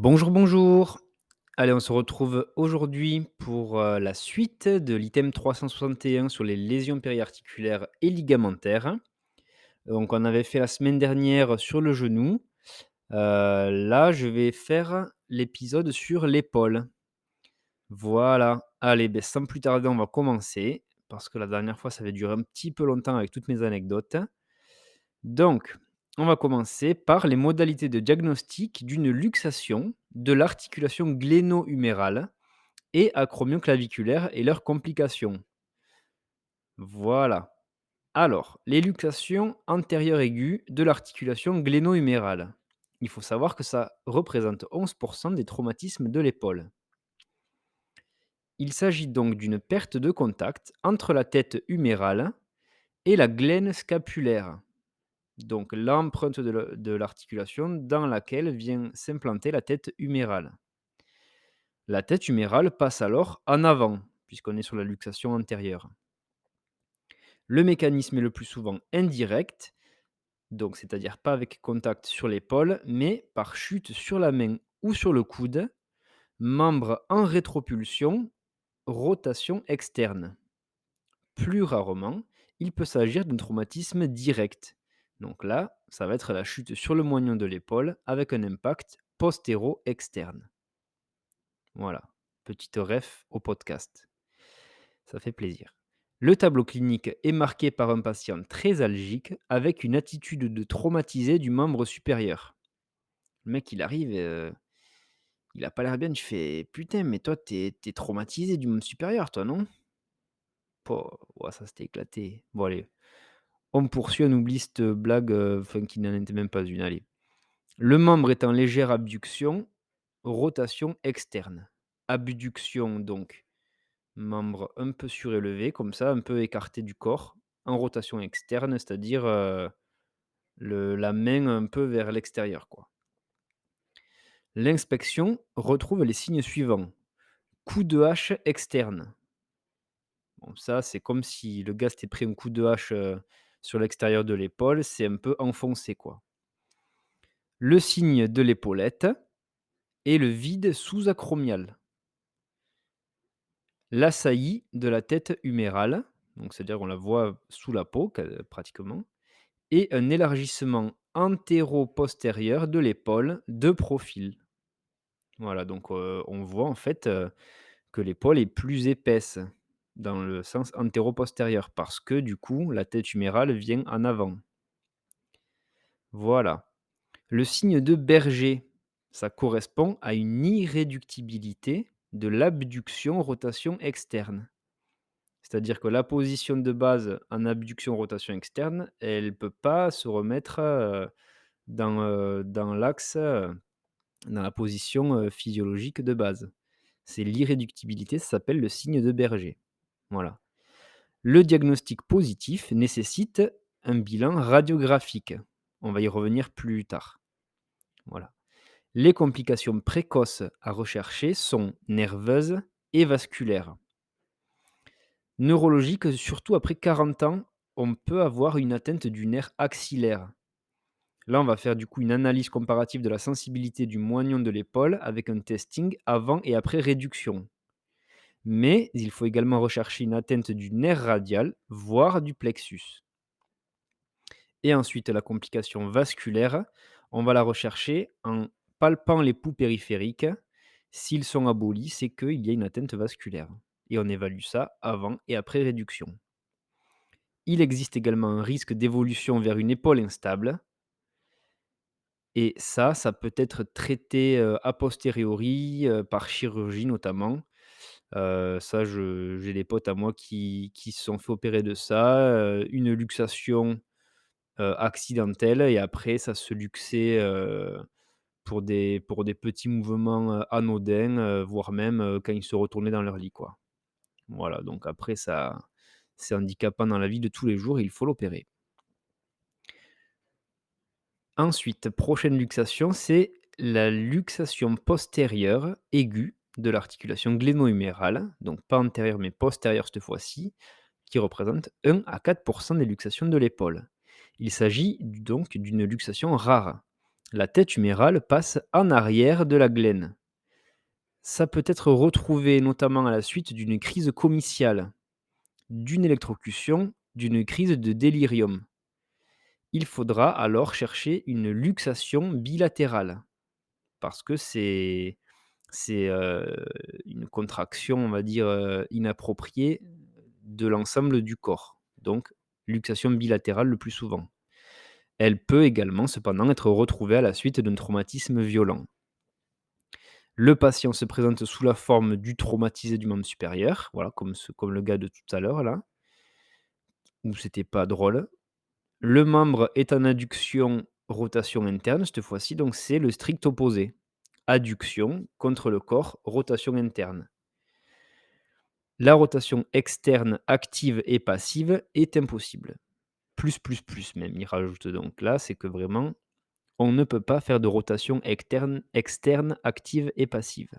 Bonjour, bonjour. Allez, on se retrouve aujourd'hui pour la suite de l'item 361 sur les lésions périarticulaires et ligamentaires. Donc, on avait fait la semaine dernière sur le genou. Là, je vais faire l'épisode sur l'épaule. Voilà. Allez, ben, sans plus tarder, on va commencer parce que la dernière fois, ça avait duré un petit peu longtemps avec toutes mes anecdotes. Donc, on va commencer par les modalités de diagnostic d'une luxation de l'articulation gléno-humérale et acromioclaviculaire et leurs complications. Voilà. Alors, les luxations antérieures aiguës de l'articulation gléno-humérale. Il faut savoir que ça représente 11% des traumatismes de l'épaule. Il s'agit donc d'une perte de contact entre la tête humérale et la glène scapulaire. Donc l'empreinte de l'articulation dans laquelle vient s'implanter la tête humérale. La tête humérale passe alors en avant, puisqu'on est sur la luxation antérieure. Le mécanisme est le plus souvent indirect, donc c'est-à-dire pas avec contact sur l'épaule, mais par chute sur la main ou sur le coude, membre en rétropulsion, rotation externe. Plus rarement, il peut s'agir d'un traumatisme direct. Donc là, ça va être la chute sur le moignon de l'épaule avec un impact postéro-externe. Voilà, petite ref au podcast. Ça fait plaisir. Le tableau clinique est marqué par un patient très algique avec une attitude de traumatisé du membre supérieur. Le mec, il arrive, il a pas l'air bien, tu fais: «Putain, mais toi, t'es traumatisé du membre supérieur, toi, non?» Pouah, ouah, ça c'était éclaté. Bon allez, on poursuit, on oublie cette blague, enfin qui n'en était même pas une, allez. Le membre est en légère abduction, rotation externe. Abduction donc, membre un peu surélevé comme ça, un peu écarté du corps, en rotation externe, c'est-à-dire, la main un peu vers l'extérieur, quoi. L'inspection retrouve les signes suivants: coup de hache externe. Bon ça, c'est comme si le gars s'était pris un coup de hache, sur l'extérieur de l'épaule, c'est un peu enfoncé, quoi. Le signe de l'épaulette et le vide sous-acromial. L'assaillie de la tête humérale, donc c'est-à-dire on la voit sous la peau pratiquement, et un élargissement antéro-postérieur de l'épaule de profil. Voilà, donc on voit en fait, que l'épaule est plus épaisse dans le sens antéro-postérieur parce que du coup la tête humérale vient en avant. Voilà. Le signe de Berger, ça correspond à une irréductibilité de l'abduction rotation externe. C'est-à-dire que la position de base en abduction rotation externe, elle peut pas se remettre, dans l'axe, dans la position, physiologique de base. C'est l'irréductibilité, ça s'appelle le signe de Berger. Voilà. Le diagnostic positif nécessite un bilan radiographique. On va y revenir plus tard. Voilà. Les complications précoces à rechercher sont nerveuses et vasculaires. Neurologiques, surtout après 40 ans, on peut avoir une atteinte du nerf axillaire. Là, on va faire du coup une analyse comparative de la sensibilité du moignon de l'épaule avec un testing avant et après réduction. Mais il faut également rechercher une atteinte du nerf radial, voire du plexus. Et ensuite, la complication vasculaire, on va la rechercher en palpant les poux périphériques. S'ils sont abolis, c'est qu'il y a une atteinte vasculaire. Et on évalue ça avant et après réduction. Il existe également un risque d'évolution vers une épaule instable. Et ça peut être traité, a posteriori, par chirurgie notamment. Ça j'ai des potes à moi qui se sont fait opérer de ça, une luxation, accidentelle et après ça se luxait, pour des petits mouvements, anodins, voire même, quand ils se retournaient dans leur lit, quoi. Voilà, donc après ça c'est handicapant dans la vie de tous les jours, il faut l'opérer. Ensuite, prochaine luxation, c'est la luxation postérieure aiguë de l'articulation gléno-humérale, donc pas antérieure mais postérieure cette fois-ci, qui représente 1 à 4 des luxations de l'épaule. Il s'agit donc d'une luxation rare. La tête humérale passe en arrière de la glène. Ça peut être retrouvé notamment à la suite d'une crise comiciale, d'une électrocution, d'une crise de délirium. Il faudra alors chercher une luxation bilatérale parce que c'est une contraction, on va dire, inappropriée de l'ensemble du corps. Donc luxation bilatérale le plus souvent. Elle peut également cependant être retrouvée à la suite d'un traumatisme violent. Le patient se présente sous la forme du traumatisé du membre supérieur, voilà, comme le gars de tout à l'heure là, où c'était pas drôle. Le membre est en adduction, rotation interne cette fois-ci, donc c'est le strict opposé. Adduction contre le corps, rotation interne. La rotation externe active et passive est impossible. Plus, plus, plus même, il rajoute donc là, c'est que vraiment, on ne peut pas faire de rotation externe active et passive.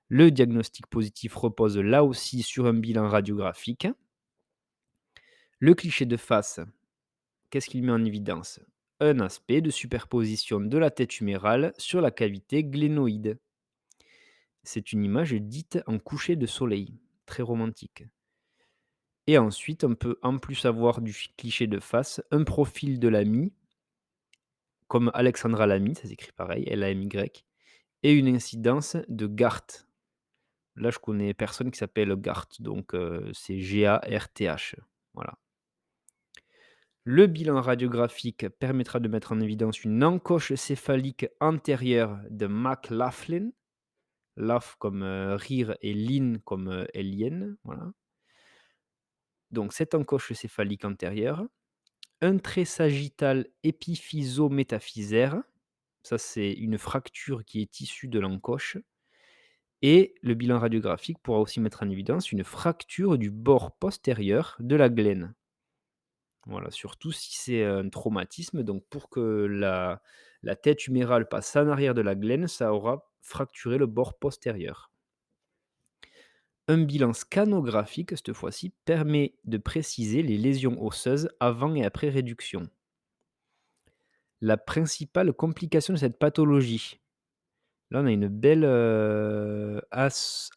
Le diagnostic positif repose là aussi sur un bilan radiographique. Le cliché de face, qu'est-ce qu'il met en évidence? Un aspect de superposition de la tête humérale sur la cavité glénoïde. C'est une image dite en coucher de soleil, très romantique. Et ensuite, on peut en plus avoir du cliché de face, un profil de Lamy, comme Alexandra Lamy, ça s'écrit pareil, Lamy, et une incidence de Garth. Là, je connais personne qui s'appelle Garth, donc c'est Garth. Voilà. Le bilan radiographique permettra de mettre en évidence une encoche céphalique antérieure de McLaughlin, laugh comme rire et lin comme alien, voilà. Donc cette encoche céphalique antérieure, un trait sagittal épiphysométaphysaire, ça c'est une fracture qui est issue de l'encoche, et le bilan radiographique pourra aussi mettre en évidence une fracture du bord postérieur de la glène. Voilà, surtout si c'est un traumatisme, donc pour que la tête humérale passe en arrière de la glène, ça aura fracturé le bord postérieur. Un bilan scanographique, cette fois-ci, permet de préciser les lésions osseuses avant et après réduction. La principale complication de cette pathologie, là on a une belle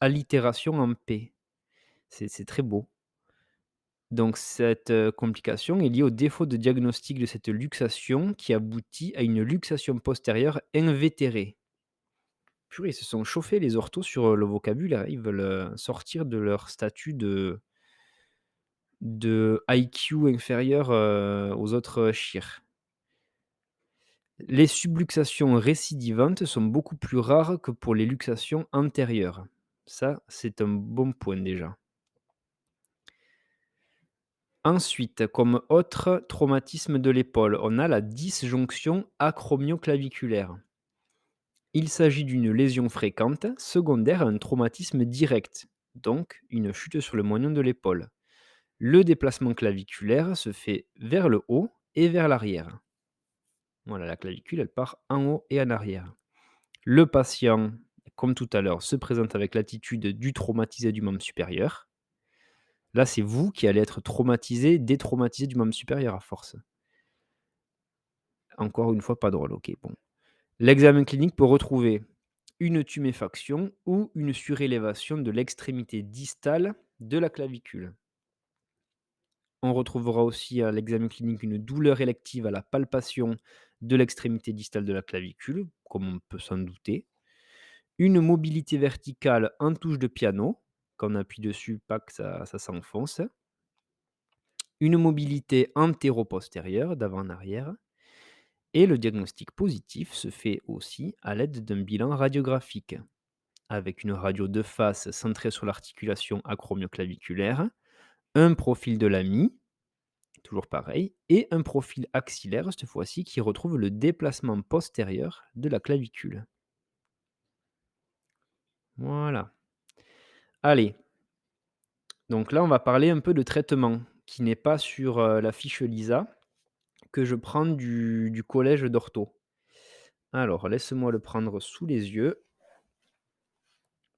allitération en P. C'est très beau. Donc cette complication est liée au défaut de diagnostic de cette luxation qui aboutit à une luxation postérieure invétérée. Purée, ils se sont chauffés les orthos sur, le vocabulaire. Ils veulent, sortir de leur statut de IQ inférieur, aux autres, chirs. Les subluxations récidivantes sont beaucoup plus rares que pour les luxations antérieures. Ça, c'est un bon point déjà. Ensuite, comme autre traumatisme de l'épaule, on a la disjonction acromioclaviculaire. Il s'agit d'une lésion fréquente, secondaire à un traumatisme direct, donc une chute sur le moignon de l'épaule. Le déplacement claviculaire se fait vers le haut et vers l'arrière. Voilà, la clavicule, elle part en haut et en arrière. Le patient, comme tout à l'heure, se présente avec l'attitude du traumatisé du membre supérieur. Là, c'est vous qui allez être traumatisé, détraumatisé du membre supérieur à force. Encore une fois, pas drôle, OK, bon. L'examen clinique peut retrouver une tuméfaction ou une surélévation de l'extrémité distale de la clavicule. On retrouvera aussi à l'examen clinique une douleur élective à la palpation de l'extrémité distale de la clavicule, comme on peut s'en douter. Une mobilité verticale en touche de piano, quand on appuie dessus, pas que ça s'enfonce. Une mobilité antéro-postérieure, d'avant en arrière. Et le diagnostic positif se fait aussi à l'aide d'un bilan radiographique, avec une radio de face centrée sur l'articulation acromioclaviculaire, un profil de Lamy, toujours pareil, et un profil axillaire, cette fois-ci, qui retrouve le déplacement postérieur de la clavicule. Voilà. Allez, donc là, on va parler un peu de traitement, qui n'est pas sur la fiche LISA, que je prends du collège d'ortho. Alors, laisse-moi le prendre sous les yeux.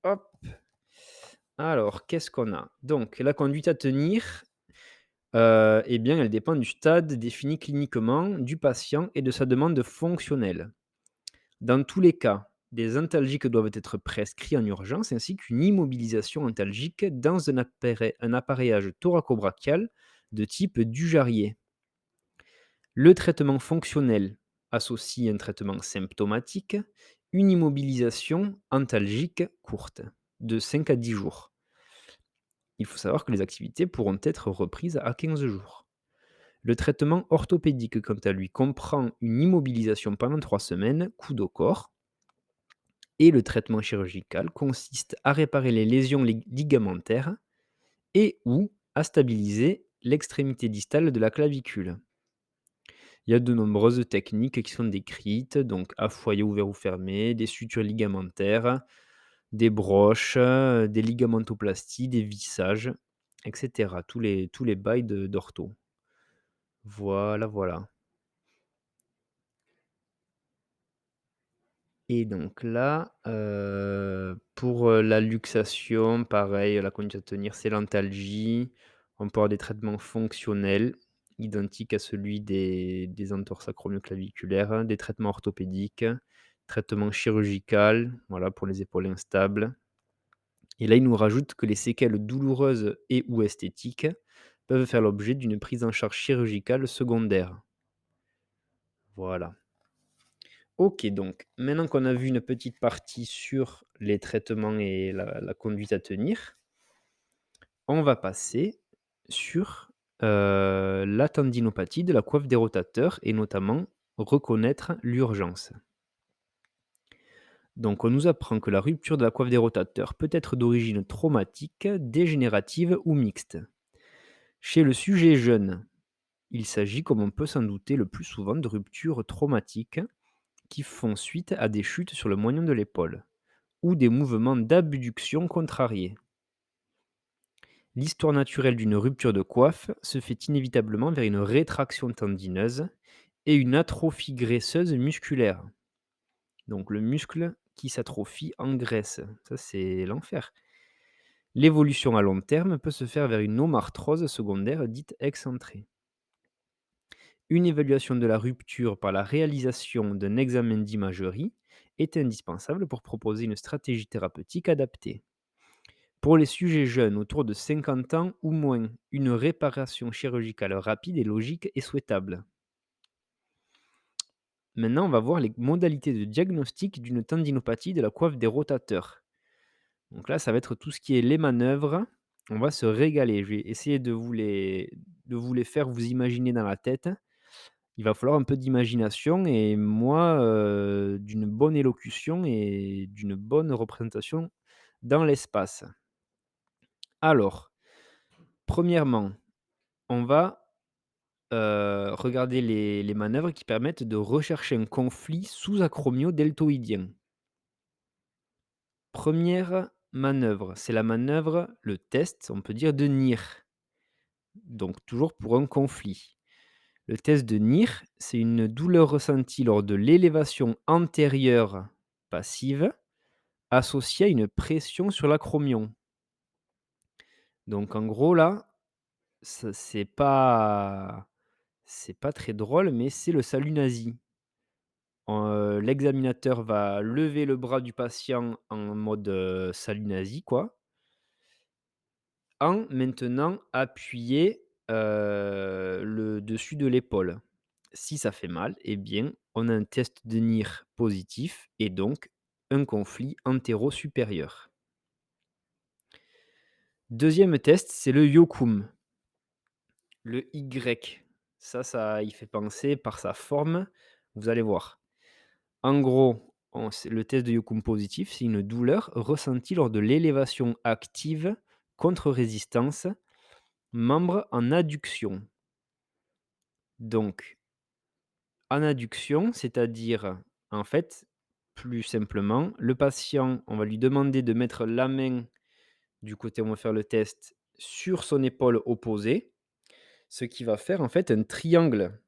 Hop. Alors, qu'est-ce qu'on a? Donc, la conduite à tenir, eh bien, elle dépend du stade défini cliniquement du patient et de sa demande fonctionnelle. Dans tous les cas, des antalgiques doivent être prescrits en urgence ainsi qu'une immobilisation antalgique dans un appareillage thoraco-brachial de type Dujarrier. Le traitement fonctionnel associe un traitement symptomatique, une immobilisation antalgique courte, de 5 à 10 jours. Il faut savoir que les activités pourront être reprises à 15 jours. Le traitement orthopédique, quant à lui, comprend une immobilisation pendant 3 semaines, coude au corps, et le traitement chirurgical consiste à réparer les lésions ligamentaires et ou à stabiliser l'extrémité distale de la clavicule. Il y a de nombreuses techniques qui sont décrites, donc à foyer ouvert ou fermé, des sutures ligamentaires, des broches, des ligamentoplasties, des vissages, etc. Tous les bails d'ortho. Voilà, voilà. Et donc là, pour, la luxation, pareil, la conduite à tenir, c'est l'antalgie. On peut avoir des traitements fonctionnels, identiques à celui des entorses acromioclaviculaires, hein, des traitements orthopédiques, traitement chirurgical, voilà, pour les épaules instables. Et là, il nous rajoute que les séquelles douloureuses et ou esthétiques peuvent faire l'objet d'une prise en charge chirurgicale secondaire. Voilà. OK, donc maintenant qu'on a vu une petite partie sur les traitements et la conduite à tenir, on va passer sur, la tendinopathie de la coiffe des rotateurs et notamment reconnaître l'urgence. Donc on nous apprend que la rupture de la coiffe des rotateurs peut être d'origine traumatique, dégénérative ou mixte. Chez le sujet jeune, il s'agit, comme on peut s'en douter, le plus souvent de ruptures traumatiques qui font suite à des chutes sur le moignon de l'épaule ou des mouvements d'abduction contrariés. L'histoire naturelle d'une rupture de coiffe se fait inévitablement vers une rétraction tendineuse et une atrophie graisseuse musculaire. Donc le muscle qui s'atrophie engraisse. Ça, c'est l'enfer. L'évolution à long terme peut se faire vers une omarthrose secondaire dite excentrée. Une évaluation de la rupture par la réalisation d'un examen d'imagerie est indispensable pour proposer une stratégie thérapeutique adaptée. Pour les sujets jeunes, autour de 50 ans ou moins, une réparation chirurgicale rapide et logique est souhaitable. Maintenant, on va voir les modalités de diagnostic d'une tendinopathie de la coiffe des rotateurs. Donc là, ça va être tout ce qui est les manœuvres. On va se régaler. Je vais essayer de vous les faire vous imaginer dans la tête. Il va falloir un peu d'imagination et moi, d'une bonne élocution et d'une bonne représentation dans l'espace. Alors, premièrement, on va regarder les manœuvres qui permettent de rechercher un conflit sous-acromio-deltoïdien. Première manœuvre, c'est la manœuvre, le test, on peut dire, de NIR, donc toujours pour un conflit. Le test de NIR, c'est une douleur ressentie lors de l'élévation antérieure passive associée à une pression sur l'acromion. Donc en gros là, ça c'est pas très drôle, mais c'est le salut nazi. L'examinateur va lever le bras du patient en mode, salut nazi quoi, en maintenant appuyer, le dessus de l'épaule. Si ça fait mal, eh bien, on a un test de NIR positif et donc un conflit antéro-supérieur. Deuxième test, c'est le Yokum, le Y. Ça y fait penser par sa forme, vous allez voir. En gros, le test de Yokum positif, c'est une douleur ressentie lors de l'élévation active contre résistance, membre en adduction. Donc, en adduction, c'est-à-dire, en fait, plus simplement, le patient, on va lui demander de mettre la main du côté où on va faire le test sur son épaule opposée, ce qui va faire en fait un triangle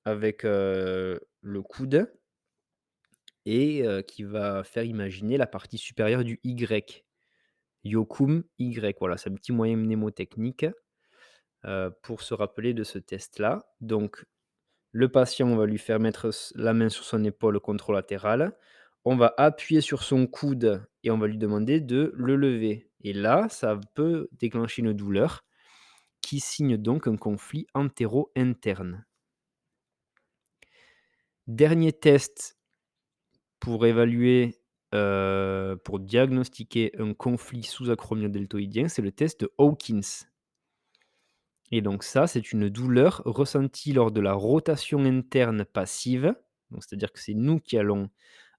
avec le coude et qui va faire imaginer la partie supérieure du Y. Yokum Y, voilà, c'est un petit moyen mnémotechnique, pour se rappeler de ce test-là. Donc le patient, on va lui faire mettre la main sur son épaule contralatérale. On va appuyer sur son coude et on va lui demander de le lever et là, ça peut déclencher une douleur qui signe donc un conflit entéro-interne. Dernier test pour évaluer, pour diagnostiquer un conflit sous-acromio-deltoïdien, c'est le test de Hawkins et donc ça, c'est une douleur ressentie lors de la rotation interne passive, donc c'est-à-dire que c'est nous qui allons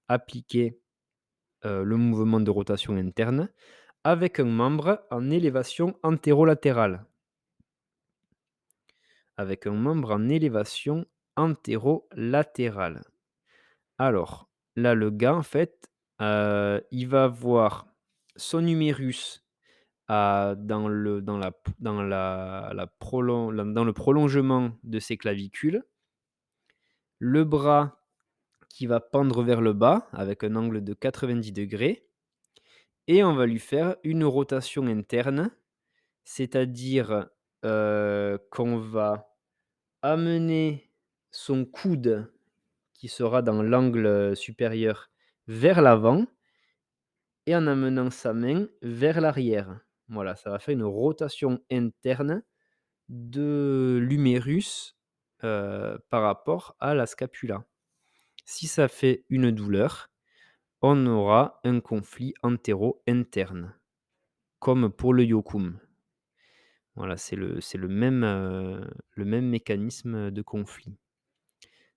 appliquer, le mouvement de rotation interne avec un membre en élévation antérolatérale. Avec un membre en élévation antérolatérale. Alors, là, le gars, en fait, il va avoir son humérus dans le prolongement de ses clavicules, le bras qui va pendre vers le bas avec un angle de 90 et on va lui faire une rotation interne, c'est-à-dire, qu'on va amener son coude qui sera dans l'angle, supérieur vers l'avant et en amenant sa main vers l'arrière. Voilà, ça va faire une rotation interne de l'humérus, par rapport à la scapula. Si ça fait une douleur, on aura un conflit antéro-interne, comme pour le yokum. Voilà, le même mécanisme de conflit.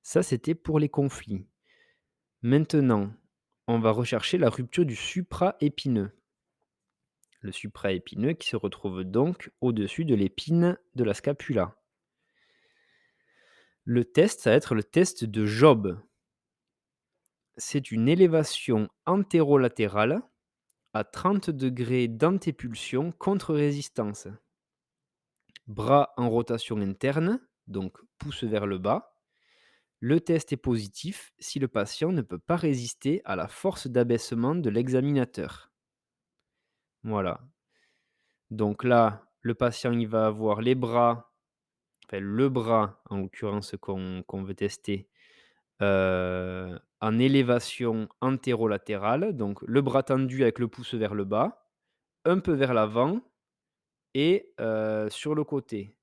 Ça, c'était pour les conflits. Maintenant, on va rechercher la rupture du supraépineux. Le supraépineux qui se retrouve donc au-dessus de l'épine de la scapula. Le test, ça va être le test de Job. C'est une élévation antérolatérale à 30 d'antépulsion contre résistance. Bras en rotation interne, donc pouce vers le bas. Le test est positif si le patient ne peut pas résister à la force d'abaissement de l'examinateur. Voilà. Donc là, le patient, il va avoir les bras, enfin le bras en l'occurrence qu'on veut tester, en élévation antérolatérale, donc le bras tendu avec le pouce vers le bas, un peu vers l'avant et sur le côté.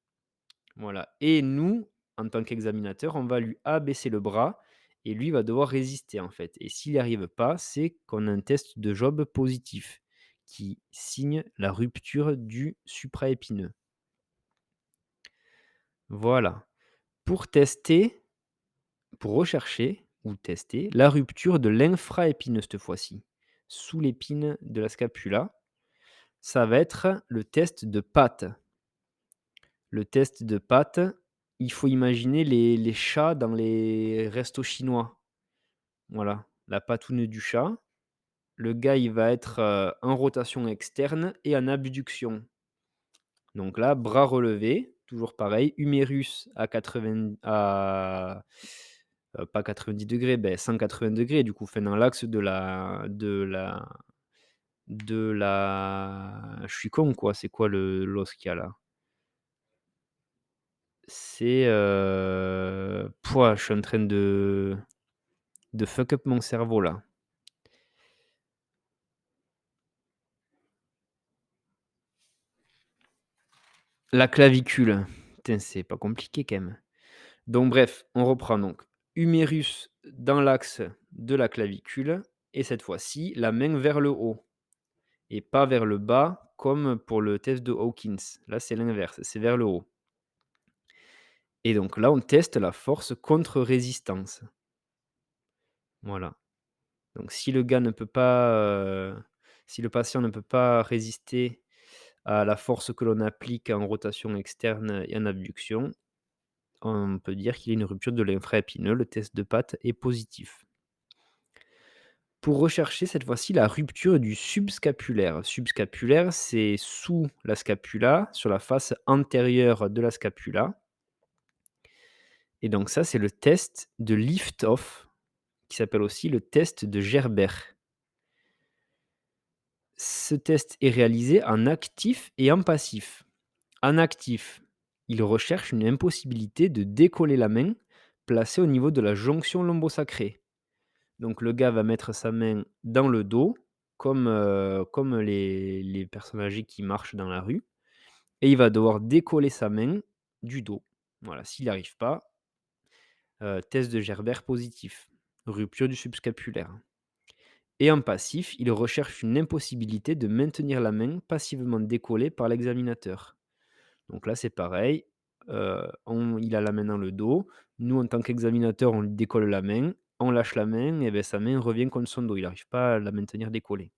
Voilà et nous, en tant qu'examinateur, on va lui abaisser le bras et lui va devoir résister, en fait et s'il n'y arrive pas, c'est qu'on a un test de Job positif qui signe la rupture du supraépineux. Voilà. Pour tester, pour rechercher ou tester la rupture de l'infraépineux cette fois-ci, sous l'épine de la scapula, ça va être le test de Patte. Le test de Patte, il faut imaginer les chats dans les restos chinois. Voilà, la patoune du chat. Le gars, il va être, en rotation externe et en abduction. Donc là, bras relevés, toujours pareil, humérus à 80 à pas 90 beh, 180 du coup, enfin dans l'axe de la je suis con quoi, c'est quoi le l'os qu'il y a là? C'est, pouah, je suis en train de fuck up mon cerveau là. La clavicule. Putain, c'est pas compliqué quand même. Donc bref, on reprend donc. Humérus dans l'axe de la clavicule et cette fois-ci, la main vers le haut et pas vers le bas comme pour le test de Hawkins. Là, c'est l'inverse, c'est vers le haut. Et donc là, on teste la force contre résistance. Voilà. Donc si le gars ne peut pas, si le patient ne peut pas résister à la force que l'on applique en rotation externe et en abduction, on peut dire qu'il y a une rupture de l'infraépineux. Le test de Patte est positif. Pour rechercher cette fois-ci la rupture du subscapulaire. Subscapulaire, c'est sous la scapula, sur la face antérieure de la scapula. Et donc ça, c'est le test de lift-off, qui s'appelle aussi le test de Gerbert. Ce test est réalisé en actif et en passif. En actif, il recherche une impossibilité de décoller la main placée au niveau de la jonction lombosacrée. Donc le gars va mettre sa main dans le dos comme les personnes âgées qui marchent dans la rue et il va devoir décoller sa main du dos. Voilà, s'il n'y arrive pas, test de Gerbert positif, rupture du subscapulaire. Et en passif, il recherche une impossibilité de maintenir la main passivement décollée par l'examinateur. Donc là, c'est pareil, il a la main dans le dos. Nous, en tant qu'examinateur, on lui décolle la main, on lâche la main et beh, sa main revient contre son dos. Il n'arrive pas à la maintenir décollée.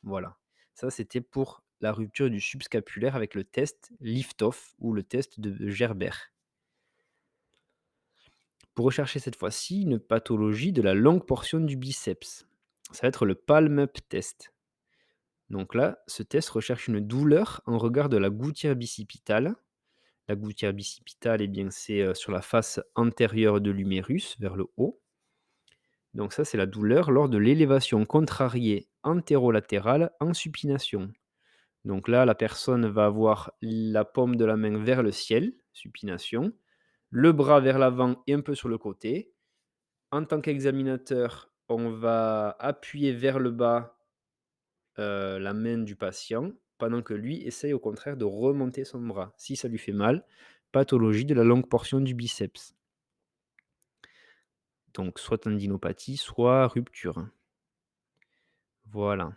Voilà. Ça, c'était pour la rupture du subscapulaire avec le test lift-off ou le test de Gerbert. Pour rechercher cette fois-ci une pathologie de la longue portion du biceps, ça va être le palm-up test. Donc là, ce test recherche une douleur en regard de la gouttière bicipitale. La gouttière bicipitale, eh bien, c'est, sur la face antérieure de l'humérus, vers le haut. Donc ça, c'est la douleur lors de l'élévation contrariée antérolatérale en supination. Donc là, la personne va avoir la paume de la main vers le ciel, supination, le bras vers l'avant et un peu sur le côté. En tant qu'examinateur, on va appuyer vers le bas, la main du patient, pendant que lui essaye au contraire de remonter son bras. Si ça lui fait mal, pathologie de la longue portion du biceps. Donc soit tendinopathie, soit rupture. Voilà.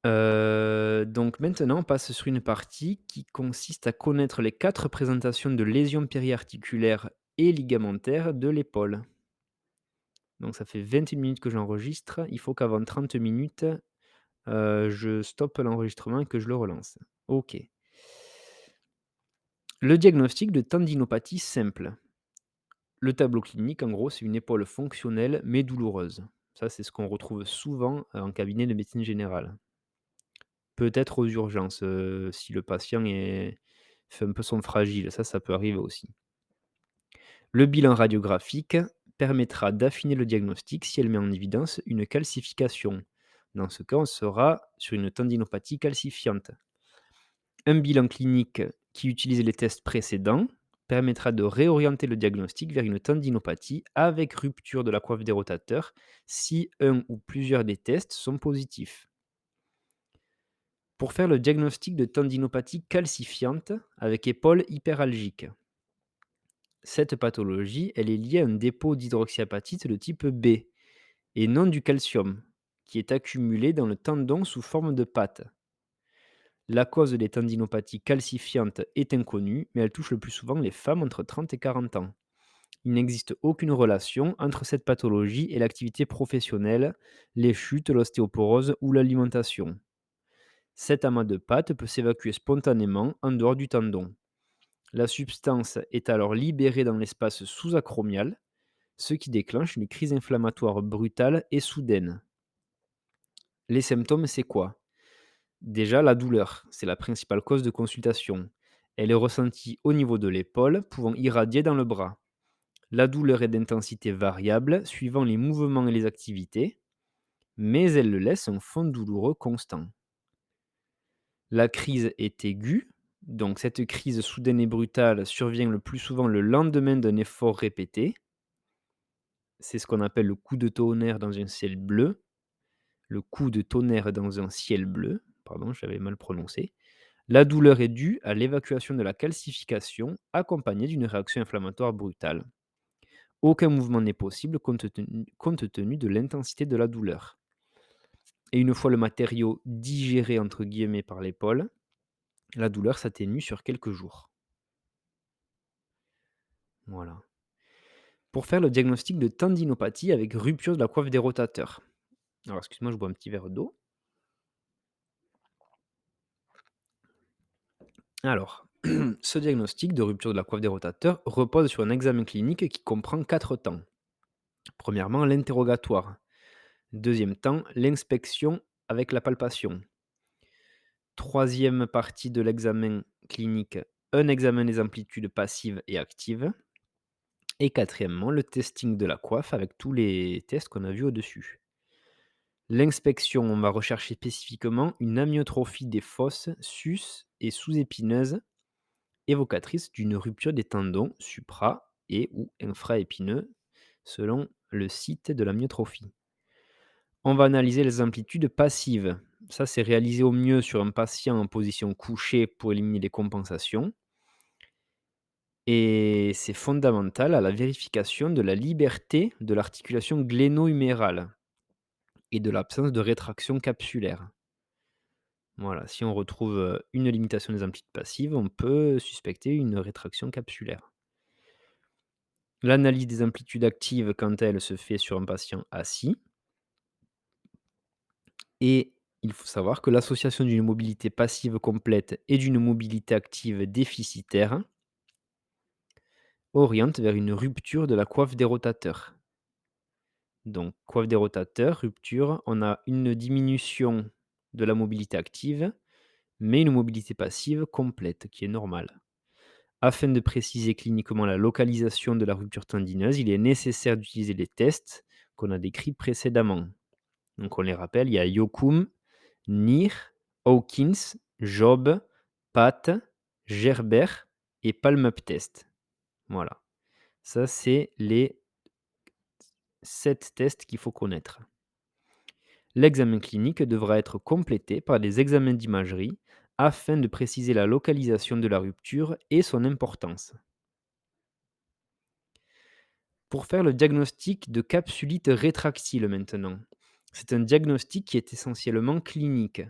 Donc maintenant, on passe sur une partie qui consiste à connaître les 4 présentations de lésions périarticulaires et ligamentaires de l'épaule. Donc ça fait 21 minutes que j'enregistre. Il faut qu'avant 30 minutes, je stoppe l'enregistrement et que je le relance. OK. Le diagnostic de tendinopathie simple. Le tableau clinique, en gros, c'est une épaule fonctionnelle mais douloureuse. Ça, c'est ce qu'on retrouve souvent, en cabinet de médecine générale. Peut-être aux urgences, si le patient fait un peu son fragile, ça peut arriver aussi. Le bilan radiographique permettra d'affiner le diagnostic si elle met en évidence une calcification. Dans ce cas, on sera sur une tendinopathie calcifiante. Un bilan clinique qui utilise les tests précédents permettra de réorienter le diagnostic vers une tendinopathie avec rupture de la coiffe des rotateurs si un ou plusieurs des tests sont positifs. Pour faire le diagnostic de tendinopathie calcifiante avec épaule hyperalgique. Cette pathologie, elle est liée à un dépôt d'hydroxyapatite de type B et non du calcium, qui est accumulé dans le tendon sous forme de pâte. La cause des tendinopathies calcifiantes est inconnue, mais elle touche le plus souvent les femmes entre 30 et 40 ans. Il n'existe aucune relation entre cette pathologie et l'activité professionnelle, les chutes, l'ostéoporose ou l'alimentation. Cet amas de pâte peut s'évacuer spontanément en dehors du tendon. La substance est alors libérée dans l'espace sous-acromial, ce qui déclenche une crise inflammatoire brutale et soudaine. Les symptômes, c'est quoi? Déjà, la douleur, c'est la principale cause de consultation. Elle est ressentie au niveau de l'épaule, pouvant irradier dans le bras. La douleur est d'intensité variable suivant les mouvements et les activités, mais elle laisse un fond douloureux constant. La crise est aiguë, donc cette crise soudaine et brutale survient le plus souvent le lendemain d'un effort répété. C'est ce qu'on appelle le coup de tonnerre dans un ciel bleu. Le coup de tonnerre dans un ciel bleu, pardon, j'avais mal prononcé. La douleur est due à l'évacuation de la calcification accompagnée d'une réaction inflammatoire brutale. Aucun mouvement n'est possible compte tenu de l'intensité de la douleur. Et une fois le matériau digéré entre guillemets par l'épaule, la douleur s'atténue sur quelques jours. Voilà. Pour faire le diagnostic de tendinopathie avec rupture de la coiffe des rotateurs. Alors excuse-moi, je bois un petit verre d'eau. Alors, ce diagnostic de rupture de la coiffe des rotateurs repose sur un examen clinique qui comprend 4 temps. Premièrement, l'interrogatoire. Deuxième temps, l'inspection avec la palpation. Troisième partie de l'examen clinique, un examen des amplitudes passives et actives. Et quatrièmement, le testing de la coiffe avec tous les tests qu'on a vus au-dessus. L'inspection, on va rechercher spécifiquement une amyotrophie des fosses sus et sous-épineuses évocatrice d'une rupture des tendons supra et ou infraépineux selon le site de la myotrophie. On va analyser les amplitudes passives. Ça, c'est réalisé au mieux sur un patient en position couchée pour éliminer les compensations. Et c'est fondamental à la vérification de la liberté de l'articulation gléno-humérale et de l'absence de rétraction capsulaire. Voilà, si on retrouve une limitation des amplitudes passives, on peut suspecter une rétraction capsulaire. L'analyse des amplitudes actives, quant à elle, se fait sur un patient assis. Et il faut savoir que l'association d'une mobilité passive complète et d'une mobilité active déficitaire oriente vers une rupture de la coiffe des rotateurs. Donc, coiffe des rotateurs, rupture, on a une diminution de la mobilité active, mais une mobilité passive complète, qui est normale. Afin de préciser cliniquement la localisation de la rupture tendineuse, il est nécessaire d'utiliser les tests qu'on a décrits précédemment. Donc, on les rappelle, il y a Yokum, Neer, Hawkins, Job, Pat, Gerber et Palm-Up Test. Voilà. Ça, c'est les 7 tests qu'il faut connaître. L'examen clinique devra être complété par des examens d'imagerie afin de préciser la localisation de la rupture et son importance. Pour faire le diagnostic de capsulite rétractile maintenant, c'est un diagnostic qui est essentiellement clinique.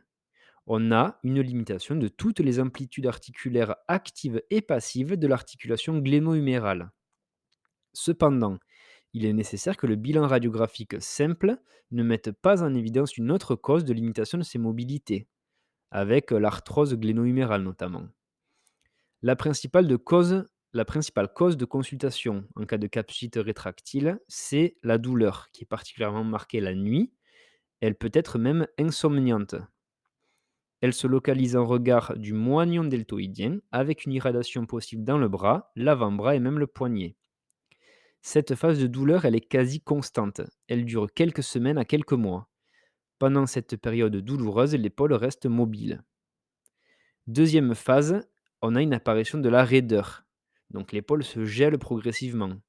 On a une limitation de toutes les amplitudes articulaires actives et passives de l'articulation gléno-humérale. Cependant, il est nécessaire que le bilan radiographique simple ne mette pas en évidence une autre cause de limitation de ces mobilités, avec l'arthrose gléno-humérale notamment. La principale, la principale cause de consultation en cas de capsulite rétractile, c'est la douleur, qui est particulièrement marquée la nuit. Elle peut être même insomniante. Elle se localise en regard du moignon deltoïdien, avec une irradiation possible dans le bras, l'avant-bras et même le poignet. Cette phase de douleur, elle est quasi constante. Elle dure quelques semaines à quelques mois. Pendant cette période douloureuse, l'épaule reste mobile. Deuxième phase, on a une apparition de la raideur. Donc l'épaule se gèle progressivement.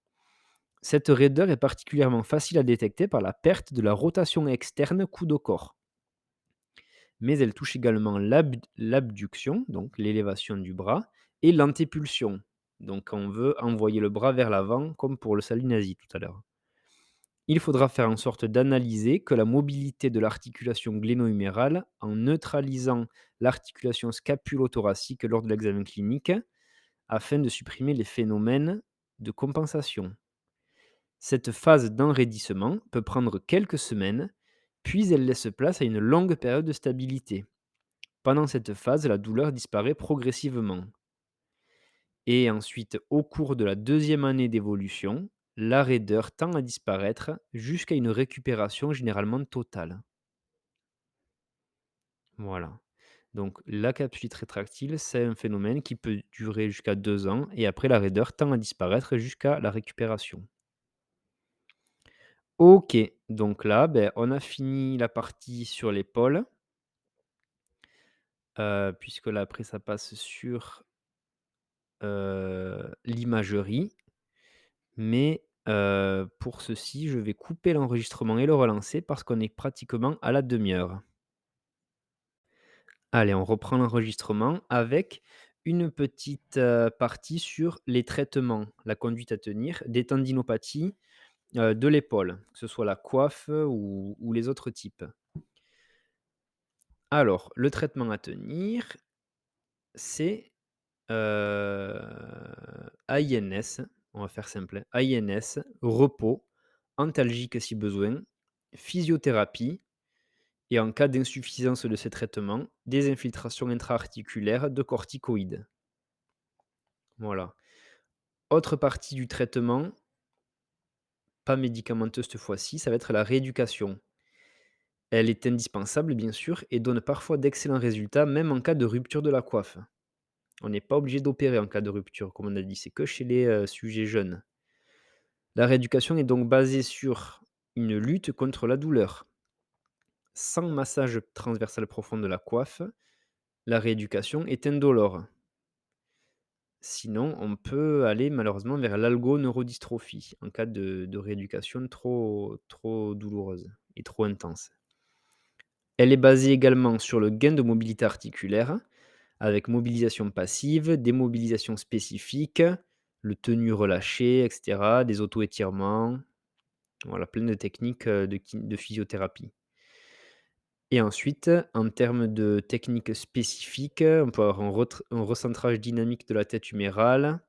Cette raideur est particulièrement facile à détecter par la perte de la rotation externe coude-corps. Mais elle touche également l'abduction, donc l'élévation du bras, et l'antépulsion. Donc on veut envoyer le bras vers l'avant, comme pour le salut nazi tout à l'heure. Il faudra faire en sorte d'analyser que la mobilité de l'articulation gléno-humérale en neutralisant l'articulation scapulo-thoracique lors de l'examen clinique afin de supprimer les phénomènes de compensation. Cette phase d'enraidissement peut prendre quelques semaines, puis elle laisse place à une longue période de stabilité. Pendant cette phase, la douleur disparaît progressivement. Et ensuite, au cours de la deuxième année d'évolution, la raideur tend à disparaître jusqu'à une récupération généralement totale. Voilà. Donc la capsulite rétractile, c'est un phénomène qui peut durer jusqu'à 2 ans et après la raideur tend à disparaître jusqu'à la récupération. OK, donc là, on a fini la partie sur l'épaule, puisque là après ça passe sur, l'imagerie. Mais, pour ceci, je vais couper l'enregistrement et le relancer parce qu'on est pratiquement à la demi-heure. Allez, on reprend l'enregistrement avec une petite, partie sur les traitements, la conduite à tenir des tendinopathies, de l'épaule, que ce soit la coiffe ou les autres types. Alors, le traitement à tenir, c'est, heu, AINS, on va faire simple, hein, AINS, repos, antalgique si besoin, physiothérapie et en cas d'insuffisance de ces traitements, des infiltrations intra-articulaires de corticoïdes. Voilà. Autre partie du traitement, pas médicamenteuse cette fois-ci, ça va être la rééducation. Elle est indispensable bien sûr et donne parfois d'excellents résultats même en cas de rupture de la coiffe. On n'est pas obligé d'opérer en cas de rupture, comme on a dit, c'est que chez les, sujets jeunes. La rééducation est donc basée sur une lutte contre la douleur. Sans massage transversal profond de la coiffe, la rééducation est indolore. Sinon, on peut aller malheureusement vers l'algoneurodystrophie en cas de rééducation trop douloureuse et trop intense. Elle est basée également sur le gain de mobilité articulaire, avec mobilisation passive, démobilisation spécifique, le tenu relâché, et cetera, des auto-étirements, voilà, plein de techniques, de physiothérapie. Et ensuite, en termes de techniques spécifiques, on peut avoir un recentrage dynamique de la tête humérale,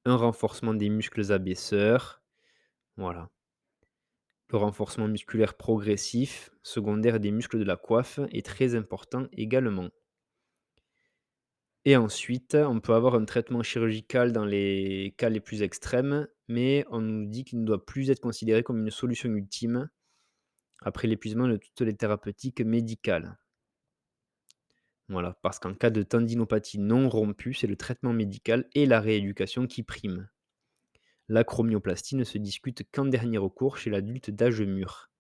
un renforcement des muscles abaisseurs, voilà. Le renforcement musculaire progressif, secondaire des muscles de la coiffe, est très important également. Et ensuite, on peut avoir un traitement chirurgical dans les cas les plus extrêmes, mais on nous dit qu'il ne doit plus être considéré comme une solution ultime après l'épuisement de toutes les thérapeutiques médicales. Voilà, parce qu'en cas de tendinopathie non rompue, c'est le traitement médical et la rééducation qui priment. L'acromioplastie ne se discute qu'en dernier recours chez l'adulte d'âge mûr.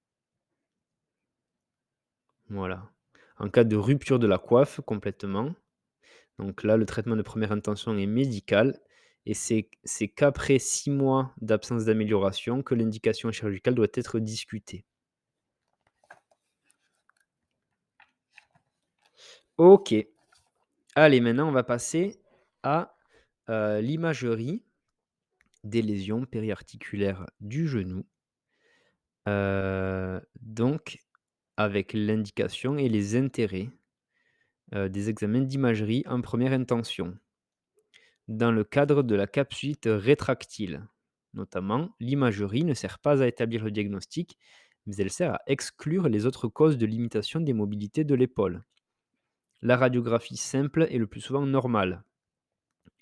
Voilà. En cas de rupture de la coiffe complètement, donc là, le traitement de première intention est médical et c'est qu'après 6 mois d'absence d'amélioration que l'indication chirurgicale doit être discutée. OK. Allez, maintenant on va passer à, l'imagerie des lésions périarticulaires du genou, donc avec l'indication et les intérêts, des examens d'imagerie en première intention. Dans le cadre de la capsuite rétractile. Notamment, l'imagerie ne sert pas à établir le diagnostic, mais elle sert à exclure les autres causes de limitation des mobilités de l'épaule. La radiographie simple est le plus souvent normale.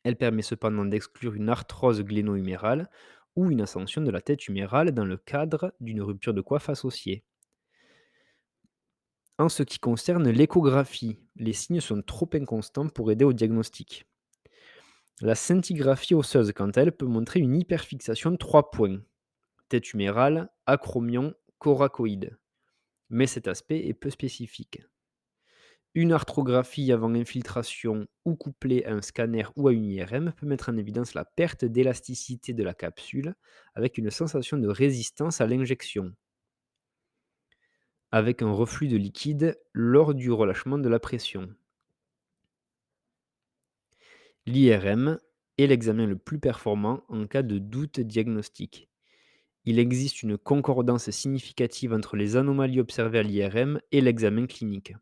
Elle permet cependant d'exclure une arthrose gléno-humérale ou une ascension de la tête humérale dans le cadre d'une rupture de coiffe associée. En ce qui concerne l'échographie, les signes sont trop inconstants pour aider au diagnostic. La scintigraphie osseuse, quant à elle, peut montrer une hyperfixation de 3 points: tête humérale, acromion, coracoïde. Mais cet aspect est peu spécifique. Une arthrographie avant infiltration ou couplée à un scanner ou à une IRM peut mettre en évidence la perte d'élasticité de la capsule avec une sensation de résistance à l'injection, avec un reflux de liquide lors du relâchement de la pression. L'IRM est l'examen le plus performant en cas de doute diagnostique. Il existe une concordance significative entre les anomalies observées à l'IRM et l'examen clinique.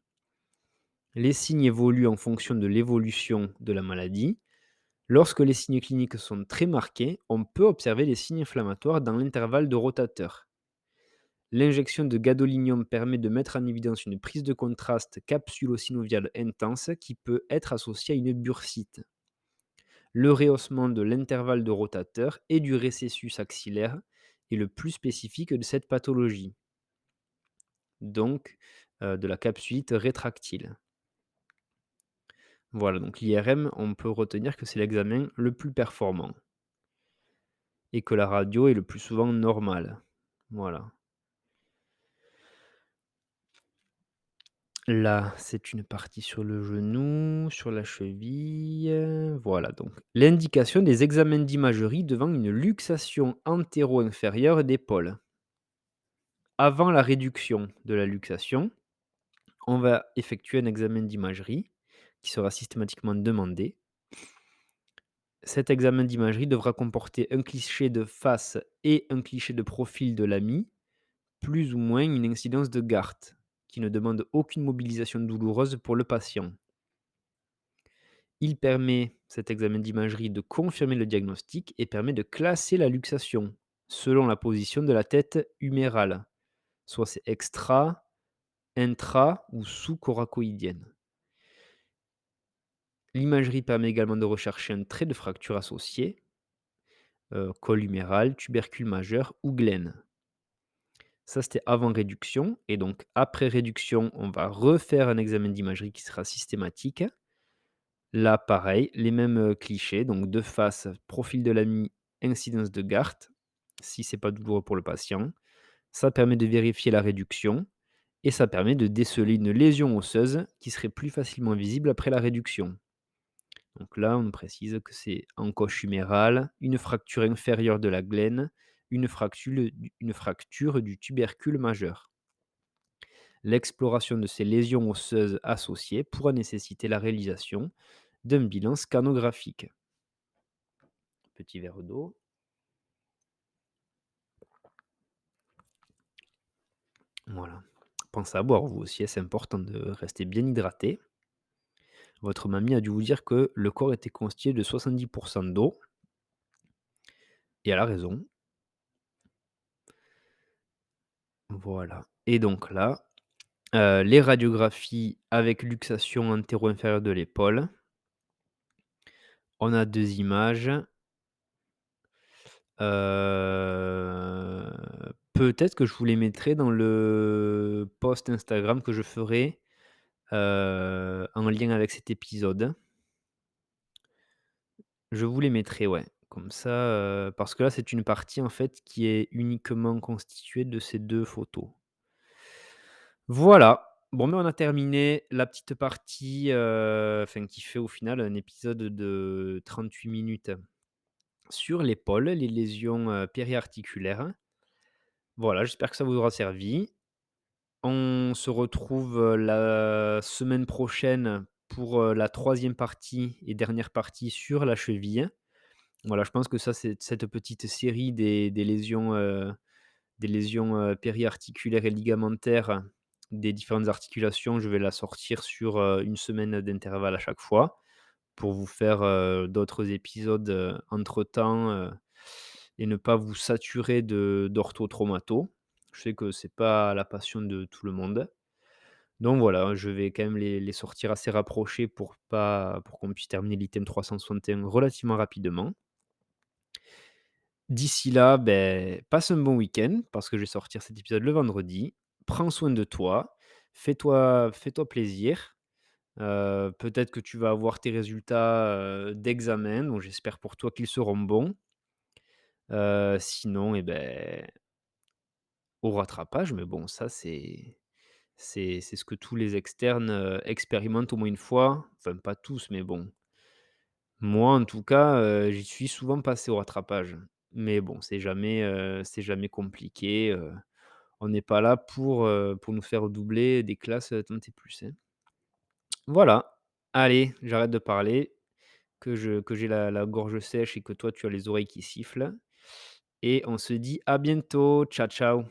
Les signes évoluent en fonction de l'évolution de la maladie. Lorsque les signes cliniques sont très marqués, on peut observer des signes inflammatoires dans l'intervalle de rotateur. L'injection de gadolinium permet de mettre en évidence une prise de contraste capsulo-synoviale intense qui peut être associée à une bursite. Le rehaussement de l'intervalle de rotateur et du récessus axillaire est le plus spécifique de cette pathologie, donc de la capsuite rétractile. Voilà, donc l'IRM, on peut retenir que c'est l'examen le plus performant et que la radio est le plus souvent normale. Voilà. Là, c'est une partie sur le genou, sur la cheville, voilà donc. L'indication des examens d'imagerie devant une luxation antéro-inférieure d'épaule. Avant la réduction de la luxation, on va effectuer un examen d'imagerie qui sera systématiquement demandé. Cet examen d'imagerie devra comporter un cliché de face et un cliché de profil de l'AMI, plus ou moins une incidence de Gart, qui ne demande aucune mobilisation douloureuse pour le patient. Il permet, cet examen d'imagerie, de confirmer le diagnostic et permet de classer la luxation selon la position de la tête humérale, soit c'est extra, intra ou sous-coracoïdienne. L'imagerie permet également de rechercher un trait de fracture associé, col huméral, tubercule majeur ou glène. Ça, c'était avant réduction et donc après réduction, on va refaire un examen d'imagerie qui sera systématique. Là, pareil, les mêmes, clichés, donc de face, profil de l'AMI, incidence de Gart, si c'est pas douloureux pour le patient. Ça permet de vérifier la réduction et ça permet de déceler une lésion osseuse qui serait plus facilement visible après la réduction. Donc là, on nous précise que c'est encoche humérale, une fracture inférieure de la glène, une fracture du tubercule majeur. L'exploration de ces lésions osseuses associées pourra nécessiter la réalisation d'un bilan scanographique. Petit verre d'eau. Voilà. Pensez à boire vous aussi, hein, c'est important de rester bien hydraté. Votre mamie a dû vous dire que le corps était constitué de 70 d'eau, et elle a raison. Voilà. Et donc là, les radiographies avec luxation antéro-inférieure de l'épaule. On a 2 images. Heu, Peut-être que je vous les mettrai dans le post Instagram que je ferai, en lien avec cet épisode. Je vous les mettrai, ouais. Comme ça, parce que là, c'est une partie, en fait, qui est uniquement constituée de ces 2 photos. Voilà. Bon, mais on a terminé la petite partie, enfin, qui fait au final un épisode de 38 minutes sur l'épaule, les lésions, périarticulaires. Voilà, j'espère que ça vous aura servi. On se retrouve, la semaine prochaine pour, la troisième partie et dernière partie sur la cheville. Voilà, je pense que ça, c'est cette petite série des lésions, périarticulaires et ligamentaires des différentes articulations, je vais la sortir sur, 1 semaine d'intervalle à chaque fois pour vous faire, d'autres épisodes, entre-temps, et ne pas vous saturer d'ortho-traumato. Je sais que c'est pas la passion de tout le monde. Donc voilà, je vais quand même les sortir assez rapprochés pour qu'on puisse terminer l'item 361 relativement rapidement. D'ici là, ben passe un bon week-end parce que je vais sortir cet épisode le vendredi. Prends soin de toi, fais-toi plaisir. Peut-être que tu vas avoir tes résultats, d'examen, donc j'espère pour toi qu'ils seront bons. Sinon, et ben au rattrapage, mais bon ça c'est ce que tous les externes, expérimentent au moins une fois. Enfin pas tous, mais bon. Moi en tout cas, j'y suis souvent passé au rattrapage. Mais bon, c'est jamais compliqué, on n'est pas là pour nous faire doubler des classes, tant et plus, hein. Voilà, allez, j'arrête de parler, que j'ai la gorge sèche et que toi tu as les oreilles qui sifflent, et on se dit à bientôt. Ciao, ciao.